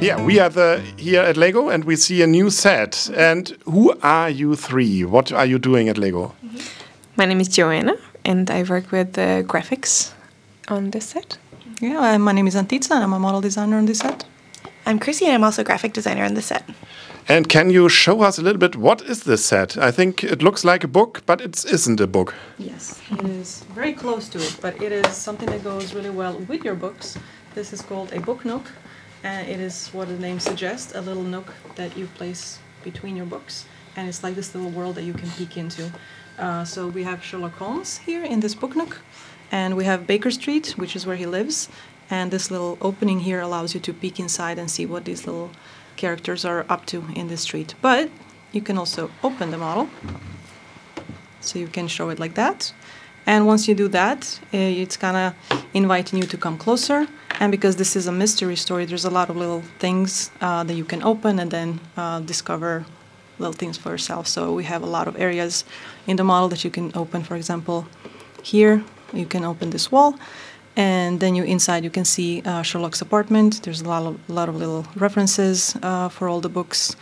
Yeah, we are here at Lego and we see a new set. And who are you three? What are you doing at Lego? My name is Joanna and I work with graphics on this set. Yeah, my name is Antica and I'm a model designer on this set. I'm Chrissy and I'm also a graphic designer on this set. And can you show us a little bit, what is this set? I think it looks like a book, but it isn't a book. Yes, it is very close to it, but it is something that goes really well with your books. This is called a Book-Nook, and it is what the name suggests, a little nook that you place between your books. And it's like this little world that you can peek into. So we have Sherlock Holmes here in this Book-Nook, and we have Baker Street, which is where he lives. And this little opening here allows you to peek inside and see what these little characters are up to in the street. But you can also open the model, so you can show it like that. And once you do that, it's kind of inviting you to come closer. And because this is a mystery story, there's a lot of little things that you can open and then discover little things for yourself. So we have a lot of areas in the model that you can open. For example, here you can open this wall. And then inside you can see Sherlock's apartment. There's a lot of little references for all the books.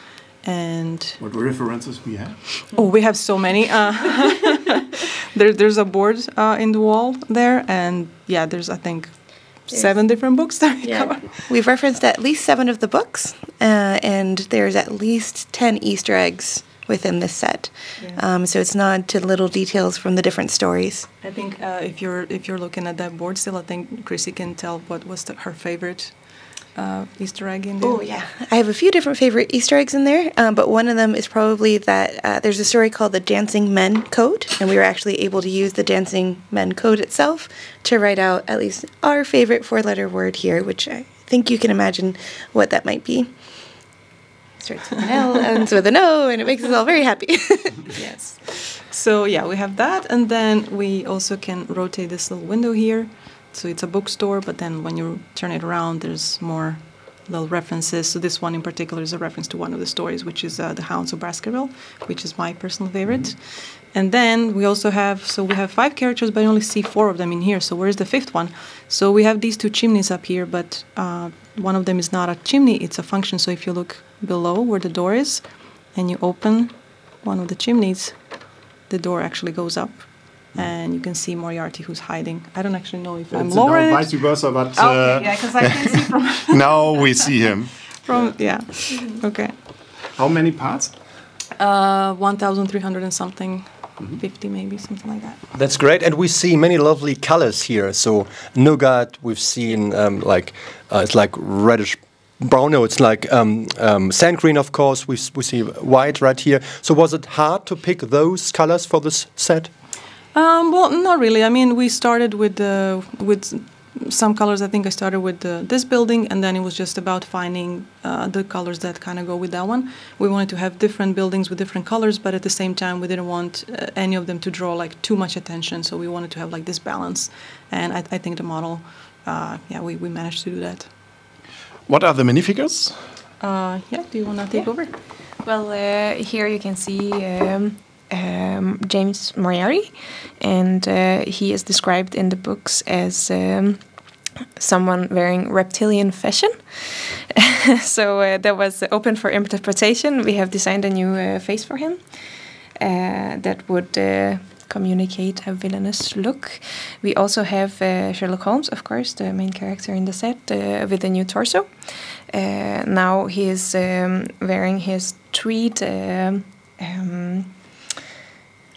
And what references we have? Oh, we have so many. There's a board in the wall there, and yeah, there's I think 7 different books that we cover. We've referenced at least 7 of the books, and there's at least 10 Easter eggs within this set. Yeah. So it's not to little details from the different stories. I think if you're looking at that board still, I think Chrissy can tell what was her favorite Easter egg in there. Oh yeah, I have a few different favorite Easter eggs in there, but one of them is probably that there's a story called the Dancing Men Code, and we were actually able to use the Dancing Men Code itself to write out at least our favorite 4-letter word here, which I think you can imagine what that might be. Starts with an L, ends with an O, and it makes us all very happy. Yes. So yeah, we have that, and then we also can rotate this little window here. So it's a bookstore, but then when you turn it around, there's more little references. So this one in particular is a reference to one of the stories, which is The Hounds of Baskerville, which is my personal favorite. Mm-hmm. And then we also have, so we have 5 characters, but I only see 4 of them in here. So where's the 5th one? So we have these 2 chimneys up here, but one of them is not a chimney, it's a function. So if you look below where the door is, and you open one of the chimneys, the door actually goes up. And you can see Moriarty who's hiding. I don't actually know if I'm lowering it. Vice versa, but okay, yeah, because I can see from now we see him. From okay. How many parts? 1,300 and something, 50 maybe, something like that. That's great, and we see many lovely colors here. So nougat, we've seen it's like reddish brown. No, it's like sand green, of course. We see white right here. So was it hard to pick those colors for this set? Well, not really. I mean, we started with some colors. I think I started with this building, and then it was just about finding the colors that kind of go with that one. We wanted to have different buildings with different colors, but at the same time, we didn't want any of them to draw like too much attention. So we wanted to have like this balance, and I think the model, we managed to do that. What are the minifigures? Do you want to take over? Well, here you can see James Moriarty, and he is described in the books as someone wearing reptilian fashion. So that was open for interpretation. We have designed a new face for him that would communicate a villainous look. We also have Sherlock Holmes, of course, the main character in the set, with a new torso. Now he is wearing his tweed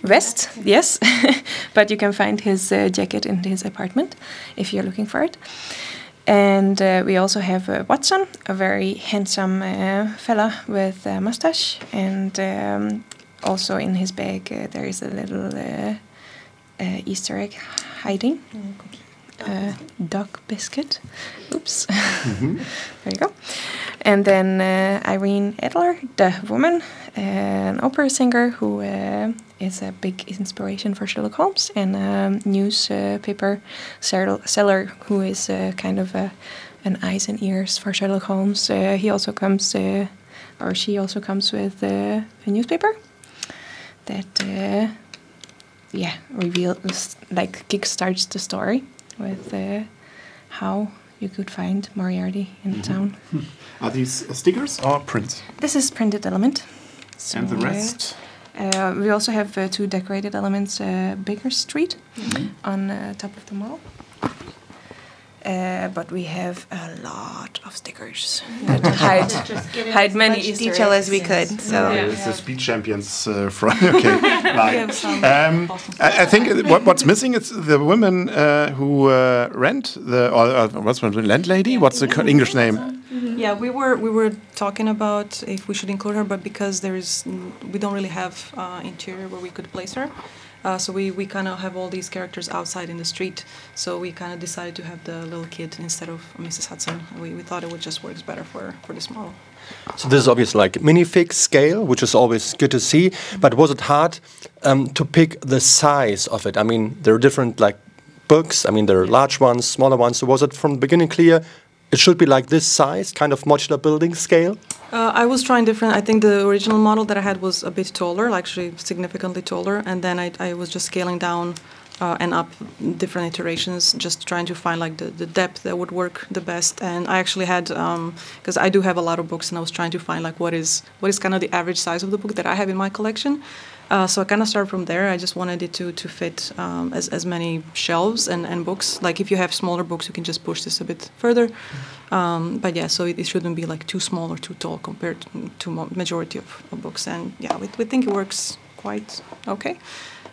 vest, yes, but you can find his jacket in his apartment if you're looking for it. And we also have Watson, a very handsome fella with a mustache, and also in his bag there is a little Easter egg hiding. Dog biscuit. Oops. Mm-hmm. There you go. And then Irene Adler, the woman, an opera singer who is a big inspiration for Sherlock Holmes, and a newspaper seller who is kind of an eyes and ears for Sherlock Holmes. He also comes, or she also comes with a newspaper that, reveals, like, kickstarts the story with how you could find Moriarty in the town. Are these stickers or prints? This is printed element. So, And the rest? we also have 2 decorated elements, Baker Street, on top of the model. But we have a lot of stickers that hide many Much Easter detail eggs. as we could. So It's the speed champions from. Okay, We have some awesome I think what's missing is the women who rent the or what's the landlady? What's the English name? Yeah, we were talking about if we should include her, but because we don't really have interior where we could place her, so we kind of have all these characters outside in the street. So we kind of decided to have the little kid instead of Mrs. Hudson. We thought it would just works better for this model. So this is obviously like minifig scale, which is always good to see. But was it hard to pick the size of it? I mean, there are different like books. I mean, there are large ones, smaller ones. So was it from the beginning clear it should be like this size, kind of modular building scale? I was trying different. I think the original model that I had was a bit taller, actually significantly taller, and then I was just scaling down and up different iterations, just trying to find like the depth that would work the best. And I actually had, because I do have a lot of books, and I was trying to find like what is kind of the average size of the book that I have in my collection. So I kind of started from there. I just wanted it to fit as many shelves and books. Like if you have smaller books, you can just push this a bit further. But yeah, so it shouldn't be like too small or too tall compared to majority of books. And yeah, we think it works quite okay.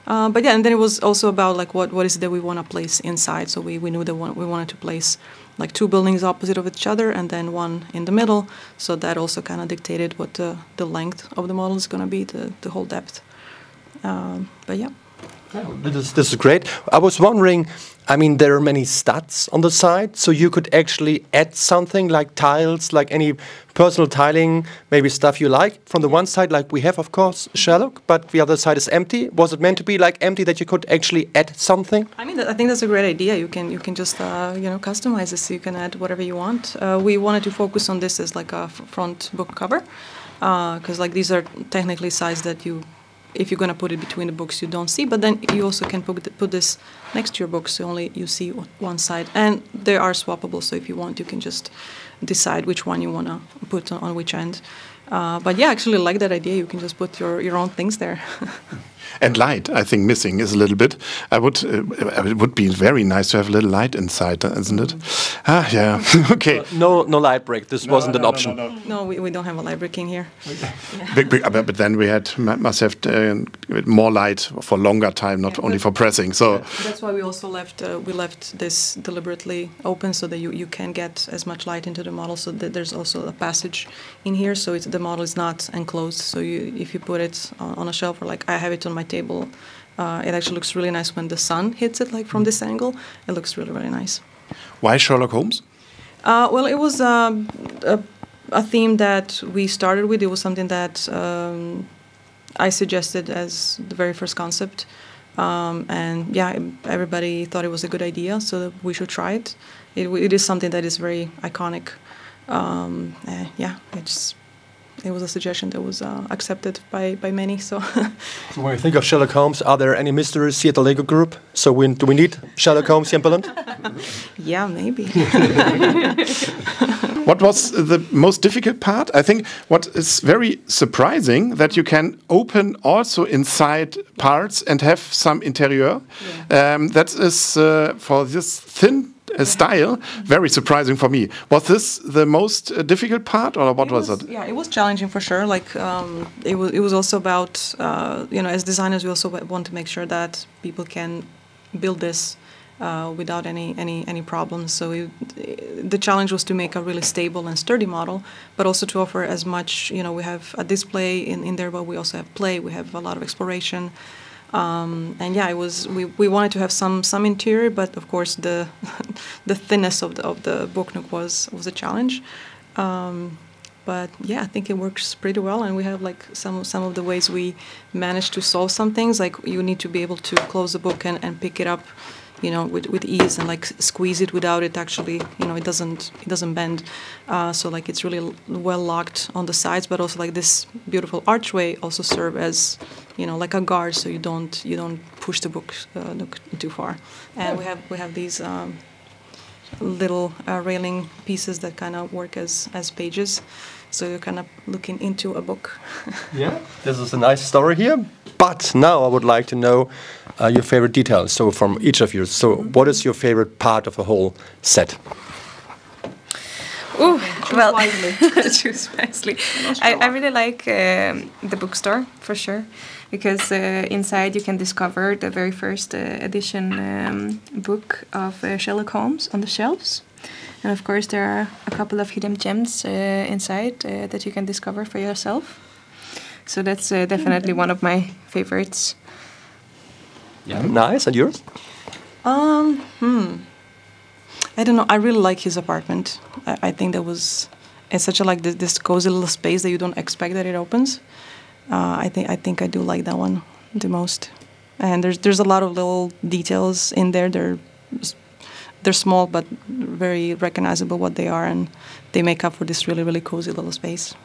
But yeah, and then it was also about like what is it that we want to place inside. So we knew that we wanted to place like two buildings opposite of each other and then one in the middle. So that also kind of dictated what the length of the model is going to be, the whole depth. But yeah. This is great. I was wondering, I mean, there are many stats on the side, so you could actually add something like tiles, like any personal tiling, maybe stuff you like. From the one side, like we have, of course, Sherlock, but the other side is empty. Was it meant to be like empty that you could actually add something? I mean, I think that's a great idea. You can just customize this. So you can add whatever you want. We wanted to focus on this as like a front book cover, because like these are technically sized that if you're going to put it between the books, you don't see. But then you also can put this next to your books, so only you see one side. And they are swappable, so if you want, you can just decide which one you want to put on which end. But yeah, I actually like that idea. You can just put your own things there. And light, I think, missing is a little bit. It would be very nice to have a little light inside, isn't it? Ah, yeah. Okay. No light break. This wasn't an option. No, we don't have a light breaking here. But then we must have more light for longer time, not only for pressing. So that's why we also left this deliberately open so that you can get as much light into the model. So that there's also a passage in here, so the model is not enclosed. So if you put it on a shelf, or like I have it on my table, it actually looks really nice when the sun hits it, like from this angle. It looks really, really nice. Why Sherlock Holmes? Well, it was a theme that we started with. It was something that I suggested as the very first concept. And yeah, everybody thought it was a good idea, so we should try it. It is something that is very iconic. Yeah, it was a suggestion that was accepted by many. So when you think of Sherlock Holmes, are there any mysteries here at the Lego Group? So do we need Sherlock Holmes here in Poland? Yeah, maybe. What was the most difficult part? I think what is very surprising that you can open also inside parts and have some interior. Yeah. That is for this thin style very surprising for me. Was this the most difficult part, or what was it? Yeah, it was challenging for sure. Like it was also about as designers we also want to make sure that people can build this without any problems. So the challenge was to make a really stable and sturdy model, but also to offer as much. We have a display in there, but we also have play. We have a lot of exploration. And yeah, we wanted to have some interior, but of course the thinness of the Book-Nook was a challenge. But yeah, I think it works pretty well, and we have like some of the ways we managed to solve some things. Like you need to be able to close the book and pick it up, with ease, and like squeeze it without it actually, it doesn't bend. So like it's really well locked on the sides, but also like this beautiful archway also serve as, like a guard, so you don't push the book too far. And we have these little railing pieces that kind of work as pages. So you're kind of looking into a book. Yeah, this is a nice story here. But now I would like to know your favorite details. So from each of you. So what is your favorite part of the whole set? Ooh, well, wisely. choose wisely. I really like the bookstore for sure, because inside you can discover the very first edition book of Sherlock Holmes on the shelves. And of course there are a couple of hidden gems inside that you can discover for yourself. So that's definitely one of my favorites. Yeah, nice. And yours? I don't know. I really like his apartment. I think it's such a like this cozy little space that you don't expect that it opens. I think I do like that one the most. And there's a lot of little details in there. They're small but very recognizable what they are, and they make up for this really, really cozy little space.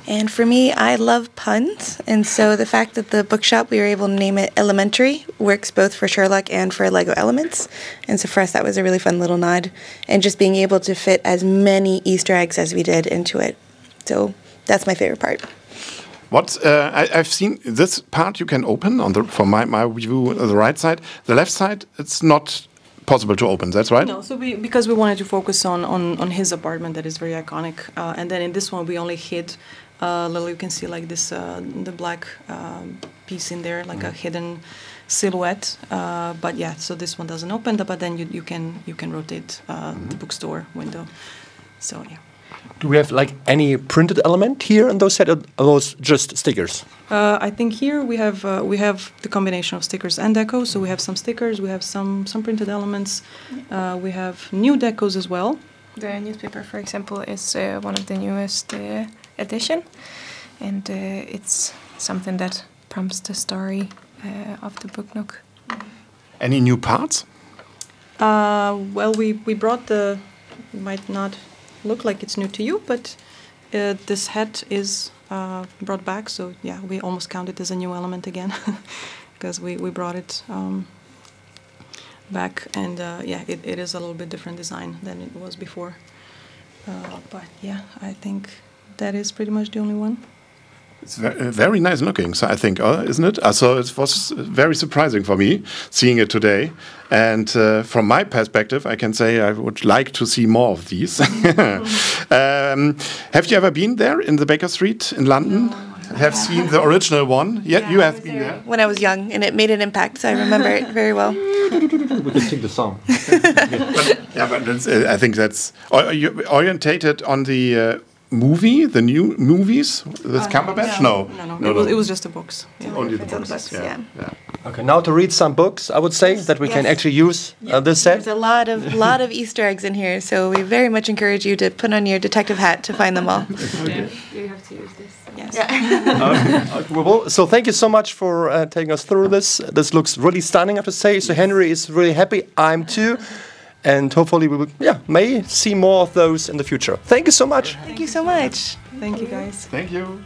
And for me, I love puns, and so the fact that the bookshop, we were able to name it Elementary, works both for Sherlock and for Lego Elements. And so for us, that was a really fun little nod, and just being able to fit as many Easter eggs as we did into it. So that's my favorite part. I've seen this part you can open on from my view on the right side. The left side, it's not possible to open. That's right. No, so because we wanted to focus on his apartment that is very iconic, and then in this one we only hid. Little, you can see like this the black piece in there, like a hidden silhouette. But yeah, so this one doesn't open, but then you can rotate the bookstore window. So yeah. Do we have like any printed element here in those set, or are those just stickers? I think here we have the combination of stickers and deco. So we have some stickers, we have some printed elements, we have new decos as well. The newspaper, for example, is one of the newest edition, and it's something that prompts the story of the Book-Nook. Any new parts? Well, we brought it might not look like it's new to you, but this hat is brought back, so yeah, we almost count it as a new element again, because we brought it back, and yeah, it is a little bit different design than it was before. But yeah, I think that is pretty much the only one. It's very nice looking, so I think, isn't it? So it was very surprising for me seeing it today. And from my perspective, I can say I would like to see more of these. Have you ever been there in the Baker Street in London? No. Have seen the original one? Yeah, you have been there. When I was young, and it made an impact, so I remember it very well. We can sing the song. but I think that's orientated on the movie, the new movies with Cumberbatch? No. It was just the books. Yeah. Only the books. Yeah. Okay, now to read some books, I would say that we can actually use this set. There's a lot of Easter eggs in here, so we very much encourage you to put on your detective hat to find them all. Yeah, you have to use this. Yes. Well, so thank you so much for taking us through this. This looks really stunning, I have to say. So Henry is really happy. I'm too. And hopefully we will, may see more of those in the future. Thank you so much. Thank you so much. Thank you, guys. Thank you.